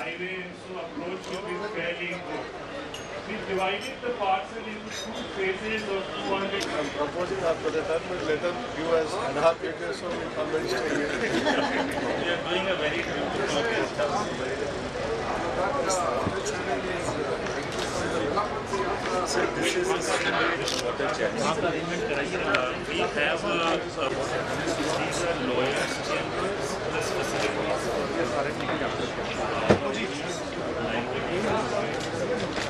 highway, so approach will be fairly good. We've divided the parcel into two phases of 200. I'm proposing after the term will let them give us ½ acre, so we come very straight. You are doing a very good job. So this is a water check. We have these are lawyers in this facility.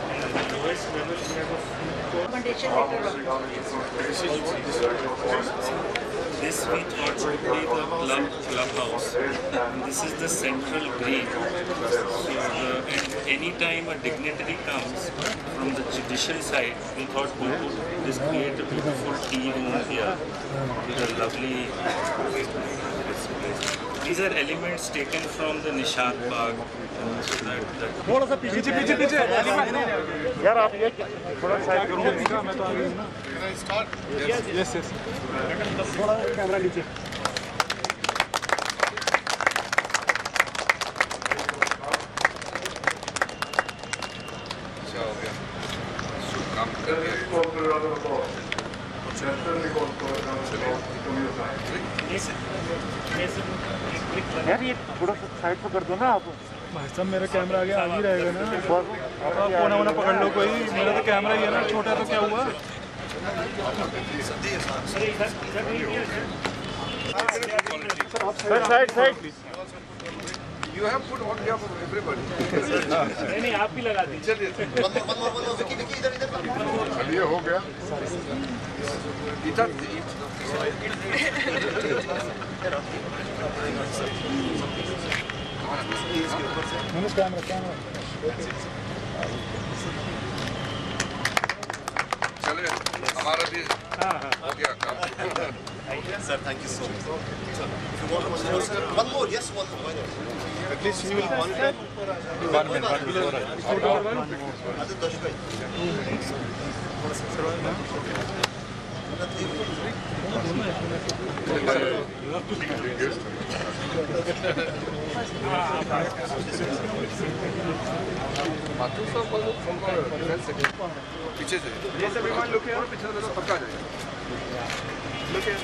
And the lowest level we have this we thought would be the clubhouse. This is the central green. So at any time a dignitary comes from the judicial side, we thought we would just create a beautiful tea room here with a lovely display. These are elements taken from the Nishat Bagh. थोड़ा सा पीछे यार आप ये थोड़ा side करूँगा मैं तो आ गई ना यस यस थोड़ा कैमरा नीचे यार ये थोड़ा सा साइड पर कर दो ना आप भाई साहब मेरा कैमरा आगे आ ही रहेगा ना आप कोना वोना पकड़ लो कोई मेरा तो कैमरा ही है ना छोटा तो क्या हुआ side side You have put on behalf of everybody. नहीं आप भी लगा दीजिए ये हो गया कैमरा चलिए हमारा भी हो गया काम Sir, thank you so much. Sir, if you want to sir, one more, yes, one more. At least you will one पीछे से Yes, everyone look here. पीछे से पक्का जाएगा. Look here.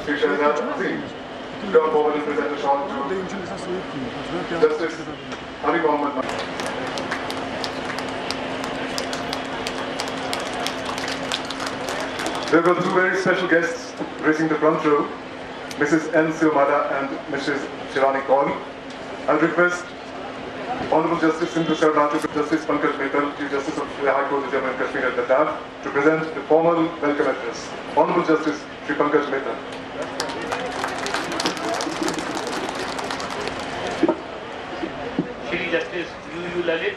We shall now proceed. Come forward and present a short to Justice Hari Mohammed. There were two very special guests gracing the front row, Mrs. N. Silmada and Mrs. Shivani Kaul. I'll request Honorable Justice Sindhu Sarnatu, Justice Pankaj Mittal, Chief Justice of the High Court of Jammu and Kashmir at Ladakh, to present the formal welcome address. Honorable Justice Shri Pankaj Mittal. Shri Justice U. Lalit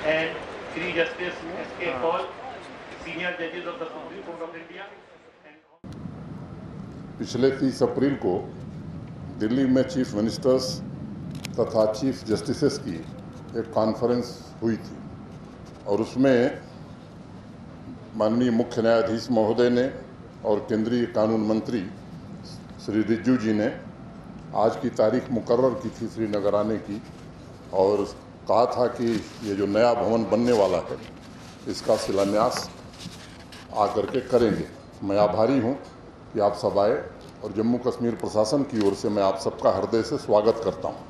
and Shri Justice S.K. Kaul, Senior Judges of the Supreme Court of India. पिछले 30 अप्रैल को दिल्ली में chief ministers तथा chief justices की एक conference हुई थी और उसमें माननीय मुख्य न्यायाधीश महोदय ने और केंद्रीय कानून मंत्री श्री रिज्जू जी ने आज की तारीख मुकर्रर की थी श्रीनगर आने की और कहा था कि ये जो नया भवन बनने वाला है इसका शिलान्यास आकर के करेंगे। मैं आभारी हूँ कि आप सब आए और जम्मू कश्मीर प्रशासन की ओर से मैं आप सबका हृदय से स्वागत करता हूँ।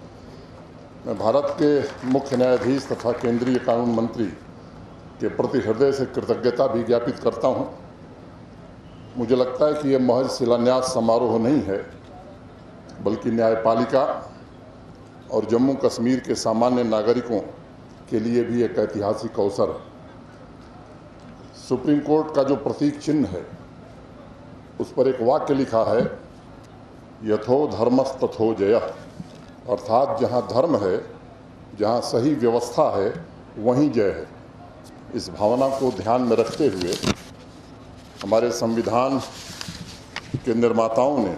मैं भारत के मुख्य न्यायाधीश तथा केंद्रीय कानून मंत्री के प्रति हृदय से कृतज्ञता भी ज्ञापित करता हूँ। मुझे लगता है कि यह महज शिलान्यास समारोह नहीं है बल्कि न्यायपालिका और जम्मू कश्मीर के सामान्य नागरिकों के लिए भी एक ऐतिहासिक अवसर है। सुप्रीम कोर्ट का जो प्रतीक चिन्ह है उस पर एक वाक्य लिखा है, यथो धर्मस्तथो जयः, अर्थात जहाँ धर्म है, जहाँ सही व्यवस्था है, वहीं जय है। इस भावना को ध्यान में रखते हुए हमारे संविधान के निर्माताओं ने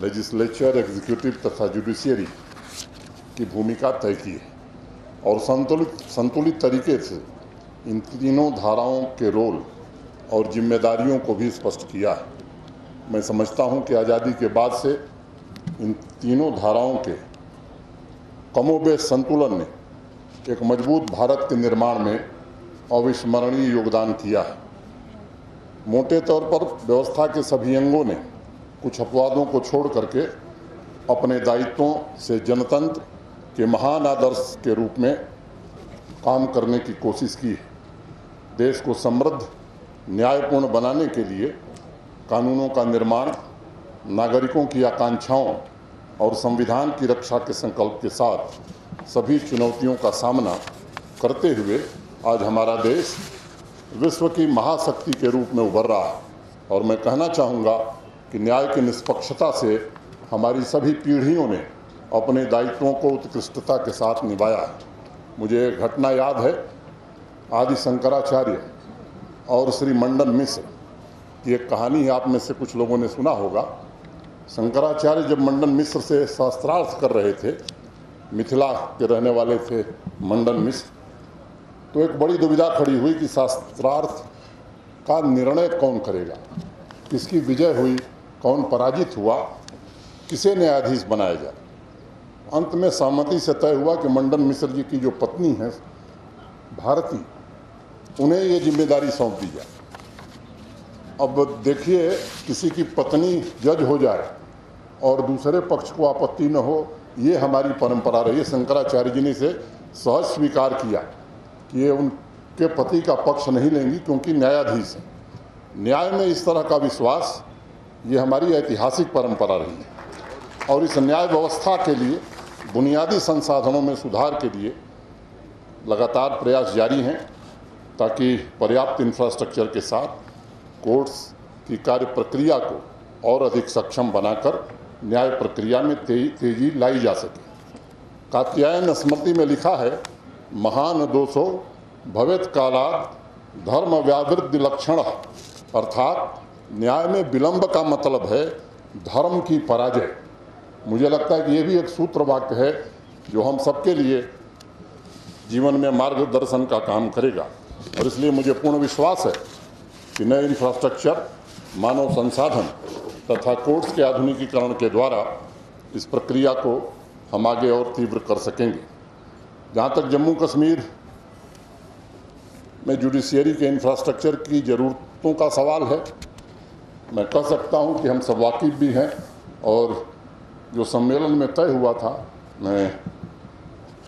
लेजिस्लेचर, एग्जीक्यूटिव तथा जुडिशियरी की भूमिका तय की है और संतुलित तरीके से इन तीनों धाराओं के रोल और जिम्मेदारियों को भी स्पष्ट किया है। मैं समझता हूं कि आज़ादी के बाद से इन तीनों धाराओं के कमोबेश संतुलन ने एक मजबूत भारत के निर्माण में अविस्मरणीय योगदान किया है। मोटे तौर पर व्यवस्था के सभी अंगों ने कुछ अपवादों को छोड़ करके अपने दायित्वों से जनतंत्र के महान आदर्श के रूप में काम करने की कोशिश की है। देश को समृद्ध न्यायपूर्ण बनाने के लिए कानूनों का निर्माण, नागरिकों की आकांक्षाओं और संविधान की रक्षा के संकल्प के साथ सभी चुनौतियों का सामना करते हुए आज हमारा देश विश्व की महाशक्ति के रूप में उभर रहा है। और मैं कहना चाहूँगा कि न्याय की निष्पक्षता से हमारी सभी पीढ़ियों ने अपने दायित्वों को उत्कृष्टता के साथ निभाया है। मुझे एक घटना याद है, आदि शंकराचार्य और श्री मंडन मिश्र की एक कहानी आप में से कुछ लोगों ने सुना होगा। शंकराचार्य जब मंडन मिश्र से शास्त्रार्थ कर रहे थे, मिथिला के रहने वाले थे मंडन मिश्र, तो एक बड़ी दुविधा खड़ी हुई कि शास्त्रार्थ का निर्णय कौन करेगा, किसकी विजय हुई, कौन पराजित हुआ, किसे न्यायाधीश बनाया जाए। अंत में सहमति से तय हुआ कि मंडन मिश्र जी की जो पत्नी है भारती, उन्हें ये जिम्मेदारी सौंप दी जाए। अब देखिए, किसी की पत्नी जज हो जाए और दूसरे पक्ष को आपत्ति न हो, ये हमारी परंपरा रही है। शंकराचार्य जी ने इसे सहज स्वीकार किया कि ये उनके पति का पक्ष नहीं लेंगी क्योंकि न्यायाधीश हैं। न्याय में इस तरह का विश्वास, ये हमारी ऐतिहासिक परंपरा रही है। और इस न्याय व्यवस्था के लिए बुनियादी संसाधनों में सुधार के लिए लगातार प्रयास जारी हैं ताकि पर्याप्त इंफ्रास्ट्रक्चर के साथ कोर्ट्स की कार्य प्रक्रिया को और अधिक सक्षम बनाकर न्याय प्रक्रिया में तेजी लाई जा सके। कात्यायन स्मृति में लिखा है, महान दोषो भवेत कालात् धर्म व्यावृद्धि लक्षण, अर्थात न्याय में विलंब का मतलब है धर्म की पराजय। मुझे लगता है कि ये भी एक सूत्र वाक्य है जो हम सबके लिए जीवन में मार्गदर्शन का काम करेगा। और इसलिए मुझे पूर्ण विश्वास है कि नए इंफ्रास्ट्रक्चर, मानव संसाधन तथा कोर्ट्स के आधुनिकीकरण के द्वारा इस प्रक्रिया को हम आगे और तीव्र कर सकेंगे। जहाँ तक जम्मू कश्मीर में जुडिशियरी के इंफ्रास्ट्रक्चर की ज़रूरतों का सवाल है, मैं कह सकता हूँ कि हम सब वाकिफ भी हैं। और जो सम्मेलन में तय हुआ था, मैं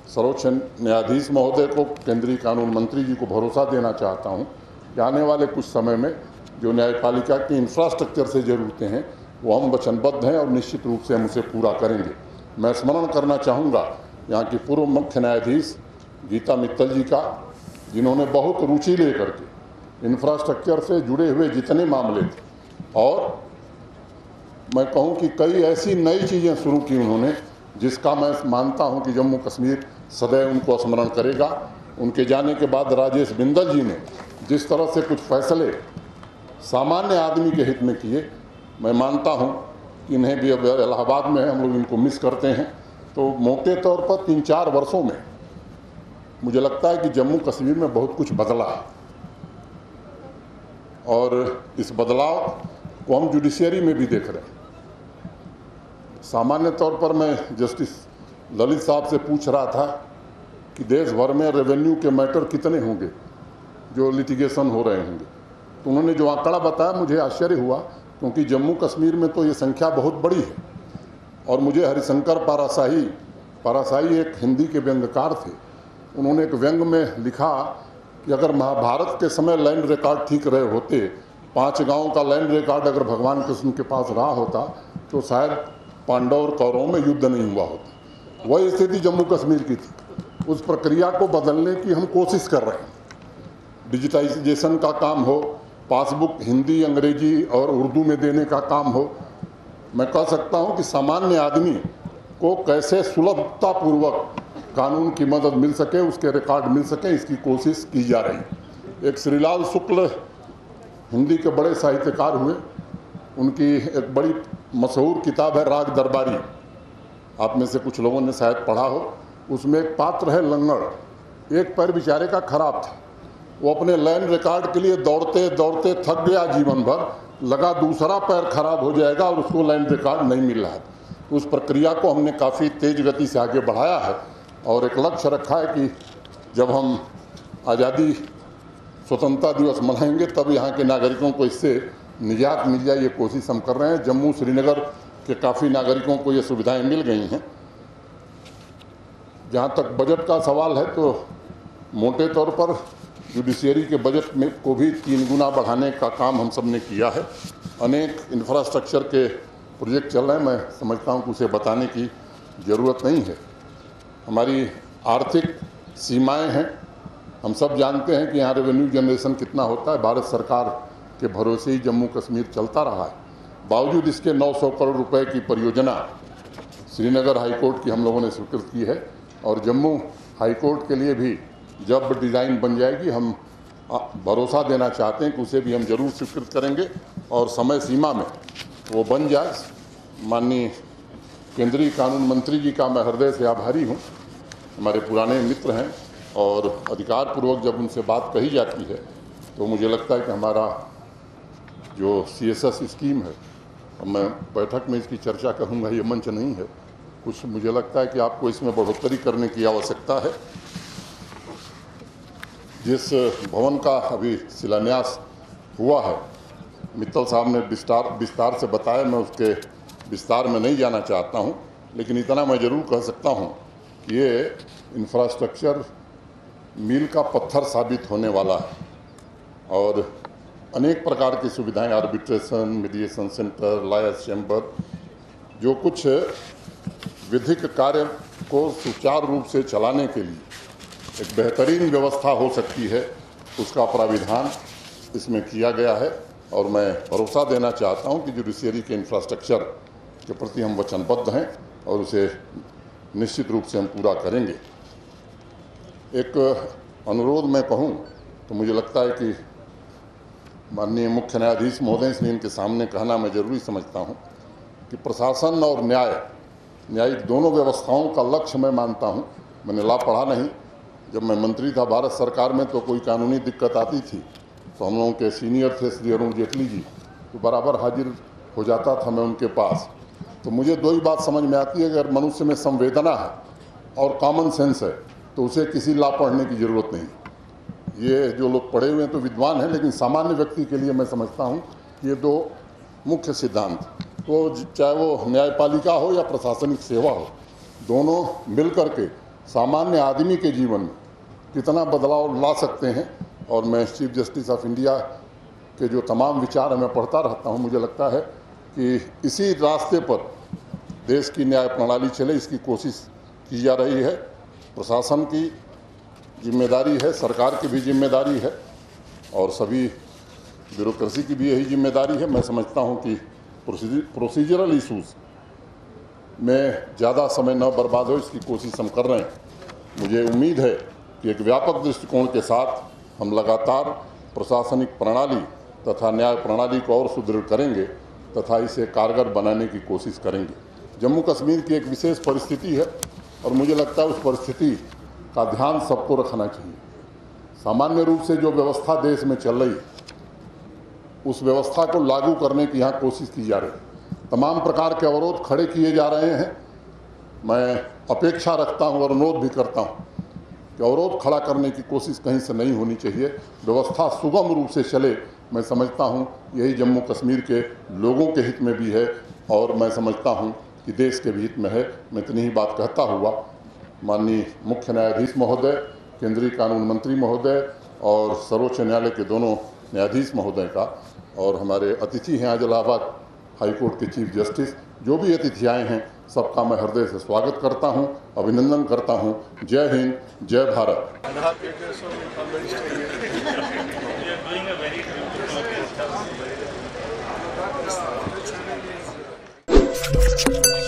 सर्वोच्च न्यायाधीश महोदय को, केंद्रीय कानून मंत्री जी को भरोसा देना चाहता हूँ कि आने वाले कुछ समय में जो न्यायपालिका की इंफ्रास्ट्रक्चर से ज़रूरतें हैं वो हम वचनबद्ध हैं और निश्चित रूप से हम उसे पूरा करेंगे। मैं स्मरण करना चाहूँगा यहाँ की पूर्व मुख्य न्यायाधीश गीता मित्तल जी का, जिन्होंने बहुत रुचि लेकर के इंफ्रास्ट्रक्चर से जुड़े हुए जितने मामले थे, और मैं कहूँ कि कई ऐसी नई चीज़ें शुरू की उन्होंने, जिसका मैं मानता हूँ कि जम्मू कश्मीर सदैव उनको स्मरण करेगा। उनके जाने के बाद राजेश बिंदल जी ने जिस तरह से कुछ फैसले सामान्य आदमी के हित में किए, मैं मानता हूँ कि इन्हें भी अब इलाहाबाद में हम लोग इनको मिस करते हैं। तो मोटे तौर पर 3-4 वर्षों में मुझे लगता है कि जम्मू कश्मीर में बहुत कुछ बदला है, और इस बदलाव को हम जुडिशियरी में भी देख रहे हैं। सामान्य तौर पर मैं जस्टिस ललित साहब से पूछ रहा था कि देश भर में रेवेन्यू के मैटर कितने होंगे जो लिटिगेशन हो रहे होंगे, तो उन्होंने जो आंकड़ा बताया मुझे आश्चर्य हुआ, क्योंकि जम्मू कश्मीर में तो ये संख्या बहुत बड़ी है। और मुझे हरिशंकर पारासाई एक हिंदी के व्यंग्यकार थे, उन्होंने एक व्यंग में लिखा कि अगर महाभारत के समय लैंड रिकॉर्ड ठीक रहे होते, 5 गाँव का लैंड रिकॉर्ड अगर भगवान कृष्ण के पास रहा होता तो शायद पांडव और कौरवों में युद्ध नहीं हुआ होता। वही स्थिति जम्मू कश्मीर की थी। उस प्रक्रिया को बदलने की हम कोशिश कर रहे हैं। डिजिटाइजेशन का काम हो, पासबुक हिंदी, अंग्रेजी और उर्दू में देने का काम हो। मैं कह सकता हूं कि सामान्य आदमी को कैसे सुलभतापूर्वक कानून की मदद मिल सके, उसके रिकॉर्ड मिल सके, इसकी कोशिश की जा रही है। एक श्रीलाल शुक्ल हिंदी के बड़े साहित्यकार हुए, उनकी एक बड़ी मशहूर किताब है राग दरबारी, आप में से कुछ लोगों ने शायद पढ़ा हो। उसमें एक पात्र है लंगड़, एक पैर बेचारे का खराब था, वो अपने लैंड रिकॉर्ड के लिए दौड़ते दौड़ते थक गया जीवन भर, लगा दूसरा पैर खराब हो जाएगा और उसको लैंड रिकॉर्ड नहीं मिल रहा है। उस प्रक्रिया को हमने काफ़ी तेज गति से आगे बढ़ाया है और एक लक्ष्य रखा है कि जब हम आज़ादी स्वतंत्रता दिवस मनाएंगे तब यहाँ के नागरिकों को इससे निजात मिल जाए, ये कोशिश हम कर रहे हैं। जम्मू श्रीनगर के काफ़ी नागरिकों को ये सुविधाएं मिल गई हैं। जहाँ तक बजट का सवाल है तो मोटे तौर पर जुडिशरी के बजट में को भी 3 गुना बढ़ाने का काम हम सब ने किया है। अनेक इंफ्रास्ट्रक्चर के प्रोजेक्ट चल रहे हैं, मैं समझता हूँ कि उसे बताने की ज़रूरत नहीं है। हमारी आर्थिक सीमाएं हैं, हम सब जानते हैं कि यहाँ रेवेन्यू जनरेशन कितना होता है। भारत सरकार के भरोसे ही जम्मू कश्मीर चलता रहा है। बावजूद इसके 900 करोड़ रुपए की परियोजना श्रीनगर हाईकोर्ट की हम लोगों ने स्वीकृत की है और जम्मू हाईकोर्ट के लिए भी जब डिज़ाइन बन जाएगी हम भरोसा देना चाहते हैं कि उसे भी हम जरूर स्वीकृत करेंगे और समय सीमा में वो बन जाए। माननीय केंद्रीय कानून मंत्री जी का मैं हृदय से आभारी हूँ, हमारे पुराने मित्र हैं और अधिकारपूर्वक जब उनसे बात कही जाती है तो मुझे लगता है कि हमारा जो CSS स्कीम है, मैं बैठक में इसकी चर्चा करूँगा, ये मंच नहीं है, कुछ मुझे लगता है कि आपको इसमें बढ़ोतरी करने की आवश्यकता है। जिस भवन का अभी शिलान्यास हुआ है, मित्तल साहब ने विस्तार से बताया, मैं उसके विस्तार में नहीं जाना चाहता हूं, लेकिन इतना मैं ज़रूर कह सकता हूं कि ये इंफ्रास्ट्रक्चर मील का पत्थर साबित होने वाला है और अनेक प्रकार की सुविधाएं, arbitration, mediation centre, lawyers chamber, जो कुछ विधिक कार्य को सुचारू रूप से चलाने के लिए एक बेहतरीन व्यवस्था हो सकती है, उसका प्राविधान इसमें किया गया है और मैं भरोसा देना चाहता हूं कि जुडिशरी के इंफ्रास्ट्रक्चर के प्रति हम वचनबद्ध हैं और उसे निश्चित रूप से हम पूरा करेंगे। एक अनुरोध मैं कहूं तो मुझे लगता है कि माननीय मुख्य न्यायाधीश महोदय से इनके सामने कहना मैं जरूरी समझता हूं कि प्रशासन और न्यायिक दोनों व्यवस्थाओं का लक्ष्य मैं मानता हूं। मैंने लॉ पढ़ा नहीं, जब मैं मंत्री था भारत सरकार में तो कोई कानूनी दिक्कत आती थी तो हम लोगों के सीनियर थे श्री अरुण जेटली जी, तो बराबर हाजिर हो जाता था मैं उनके पास। तो मुझे दो ही बात समझ में आती है, अगर मनुष्य में संवेदना है और कॉमन सेंस है तो उसे किसी लॉ पढ़ने की ज़रूरत नहीं। ये जो लोग पढ़े हुए हैं तो विद्वान हैं, लेकिन सामान्य व्यक्ति के लिए मैं समझता हूँ ये दो मुख्य सिद्धांत, तो चाहे वो न्यायपालिका हो या प्रशासनिक सेवा हो, दोनों मिल करके सामान्य आदमी के जीवन में कितना बदलाव ला सकते हैं। और मैं चीफ जस्टिस ऑफ इंडिया के जो तमाम विचार मैं पढ़ता रहता हूँ, मुझे लगता है कि इसी रास्ते पर देश की न्याय प्रणाली चले, इसकी कोशिश की जा रही है। प्रशासन की जिम्मेदारी है, सरकार की भी जिम्मेदारी है और सभी ब्यूरोक्रेसी की भी यही जिम्मेदारी है। मैं समझता हूँ कि प्रोसीजरल इशूज़ में ज़्यादा समय न बर्बाद हो, इसकी कोशिश हम कर रहे हैं। मुझे उम्मीद है कि एक व्यापक दृष्टिकोण के साथ हम लगातार प्रशासनिक प्रणाली तथा न्याय प्रणाली को और सुदृढ़ करेंगे तथा इसे कारगर बनाने की कोशिश करेंगे। जम्मू कश्मीर की एक विशेष परिस्थिति है और मुझे लगता है उस परिस्थिति का ध्यान सबको रखना चाहिए। सामान्य रूप से जो व्यवस्था देश में चल रही है उस व्यवस्था को लागू करने की यहाँ कोशिश की जा रही है। तमाम प्रकार के अवरोध खड़े किए जा रहे हैं। मैं अपेक्षा रखता हूँ और अनुरोध भी करता हूँ कि अवरोध खड़ा करने की कोशिश कहीं से नहीं होनी चाहिए, व्यवस्था सुगम रूप से चले। मैं समझता हूँ यही जम्मू कश्मीर के लोगों के हित में भी है और मैं समझता हूँ कि देश के भी हित में है। मैं इतनी ही बात कहता हुआ माननीय मुख्य न्यायाधीश महोदय, केंद्रीय कानून मंत्री महोदय और सर्वोच्च न्यायालय के दोनों न्यायाधीश महोदय का और हमारे अतिथि हैं आज इलाहाबाद हाईकोर्ट के चीफ जस्टिस, जो भी अतिथि आए हैं, सबका मैं हृदय से स्वागत करता हूं, अभिनंदन करता हूं। जय हिंद, जय भारत। Thank you.